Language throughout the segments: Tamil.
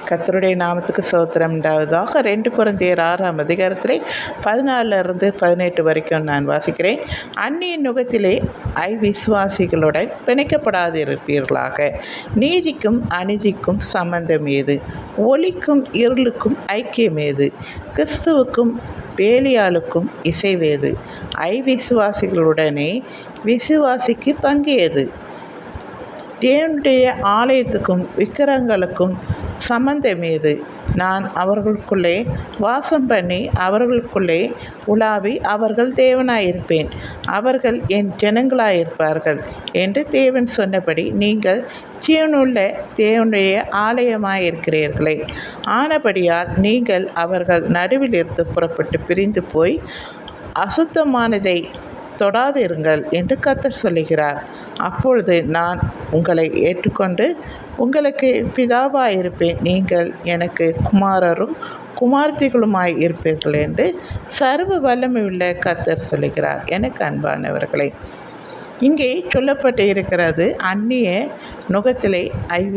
கர்த்தருடைய நாமத்துக்கு ஸ்தோத்திரம் உண்டாவதாக. 2 கொரிந்தியர் 6ஆம் அதிகாரத்திலே 14 18 வரைக்கும் நான் வாசிக்கிறேன். அந்நிய நுகத்திலே விசுவாசிகளுடன் பிணைக்கப்படாதிருப்பீர்களாக. நீதிக்கும் அநீதிக்கும் சம்பந்தம் ஏது? ஒளிக்கும் இருளுக்கும் ஐக்கியம் ஏது? கிறிஸ்துவுக்கும் பேலியாளுக்கும் இசைவேது? விசுவாசிகளுடனே விசுவாசிக்கு பங்கு ஏது? தேவனுடைய ஆலயத்துக்கும் விக்கிரகங்களுக்கும் சம்பந்தம் ஏது? நான் அவர்களுக்குள்ளே வாசம் பண்ணி அவர்களுக்குள்ளே உலாவி அவர்கள் தேவனாயிருப்பேன், அவர்கள் என் ஜனங்களாயிருப்பார்கள் என்று தேவன் சொன்னபடி நீங்கள் ஜீவனுள்ள தேவனுடைய ஆலயமாயிருக்கிறீர்களே. ஆனபடியால் நீங்கள் அவர்கள் நடுவிலிருந்து புறப்பட்டு பிரிந்து போய் அசுத்தமானதை தொடாதிருங்கள் என்று கர்த்தர் சொல்லுகிறார். அப்பொழுது நான் உங்களை ஏற்றுக்கொண்டு உங்களுக்கு பிதாவாயிருப்பேன், நீங்கள் எனக்கு குமாரரும் குமார்த்திகளுமாய் இருப்பீர்கள் என்று சர்வ வல்லமையுள்ள கர்த்தர் சொல்லுகிறார். எனக்கு அன்பானவர்களே, இங்கே சொல்லப்பட்டு இருக்கிறது, அந்நிய நுகத்திலே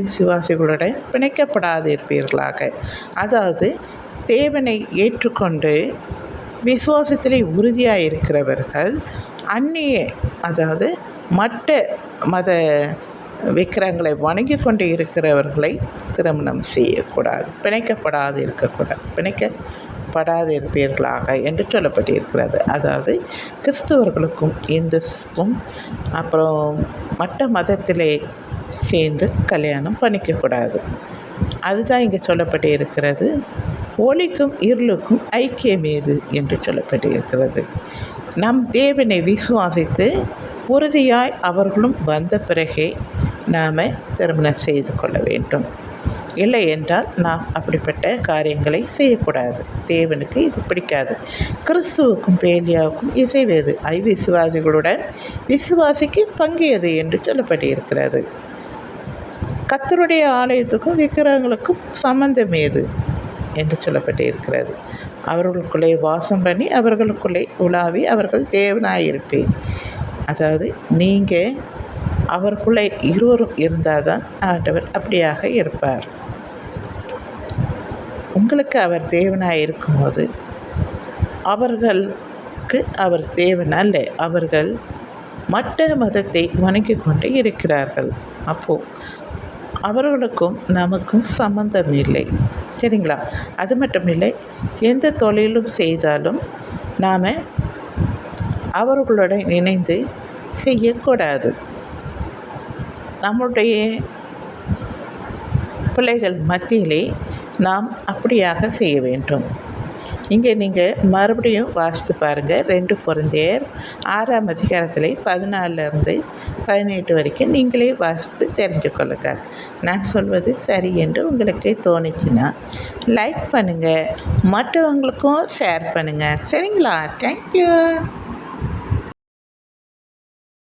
விசுவாசிகளுடன் பிணைக்கப்படாதிருப்பீர்களாக. அதாவது தேவனை ஏற்றுக்கொண்டு விசுவாசத்திலே உறுதியாக இருக்கிறவர்கள் அதாவது மற்ற மத விக்கிரகங்களை வணங்கி கொண்டு இருக்கிறவர்களை திருமணம் செய்யக்கூடாது, பிணைக்கப்படாது இருப்பீர்களாக என்று சொல்லப்பட்டிருக்கிறது. அதாவது கிறிஸ்தவர்களுக்கும் இந்துக்கும் அப்புறம் மற்ற மதத்திலே சேர்ந்து கல்யாணம் பண்ணிக்கக்கூடாது. அதுதான் இங்கே சொல்லப்பட்டு இருக்கிறது. ஒளிக்கும் இருளுக்கும் ஐக்கியம் ஏது என்று சொல்லப்பட்டு இருக்கிறது. நம் தேவனை விசுவாசித்து உறுதியாய் அவர்களும் வந்த பிறகே நாம் திருமணம் செய்து கொள்ள வேண்டும். இல்லை என்றால் நாம் அப்படிப்பட்ட காரியங்களை செய்யக்கூடாது. தேவனுக்கு இது பிடிக்காது. கிறிஸ்துவுக்கும் பேலியாவுக்கும் இசைவேது? விசுவாசிகளுடன் விசுவாசிக்கு பங்கியது என்று சொல்லப்பட்டிருக்கிறது. கர்த்தருடைய ஆலயத்துக்கும் விக்கிரகங்களுக்கும் சம்பந்தம் ஏது என்று சொல்லப்பட்டிருக்கிறது. அவர்களுக்குள்ளே வாசம் பண்ணி அவர்களுக்குள்ளே உலாவி அவர்கள் தேவனாயிருப்பேன். அதாவது நீங்கள் அவருக்குள்ளே இருவரும் இருந்தால் தான் ஆண்டவர் அப்படியாக இருப்பார். உங்களுக்கு அவர் தேவனாக இருக்கும்போது அவர்களுக்கு அவர் தேவன் அல்ல, அவர்கள் மற்ற மதத்தை வணங்கி கொண்டு இருக்கிறார்கள். அப்போது அவர்களுக்கும் நமக்கும் சம்பந்தம் இல்லை, சரிங்களா? அது மட்டும் இல்லை, எந்த தொழிலும் செய்தாலும் நாம் அவர்களுடன் இணைந்து செய்யக்கூடாது. நம்முடைய பிள்ளைகள் மத்தியிலே நாம் அப்படியாக செய்ய வேண்டும். இங்கே நீங்கள் மறுபடியும் வாசித்து பாருங்கள். 2 கொரிந்தியர் 6ஆம் அதிகாரத்தில் 14 18 வரைக்கும் நீங்களே வாசித்து தெரிஞ்சு கொள்ளுங்கள். நான் சொல்வது சரி என்று உங்களுக்கு தோணுச்சுன்னா லைக் பண்ணுங்கள், மற்றவங்களுக்கும் ஷேர் பண்ணுங்கள், சரிங்களா? தேங்க்யூ.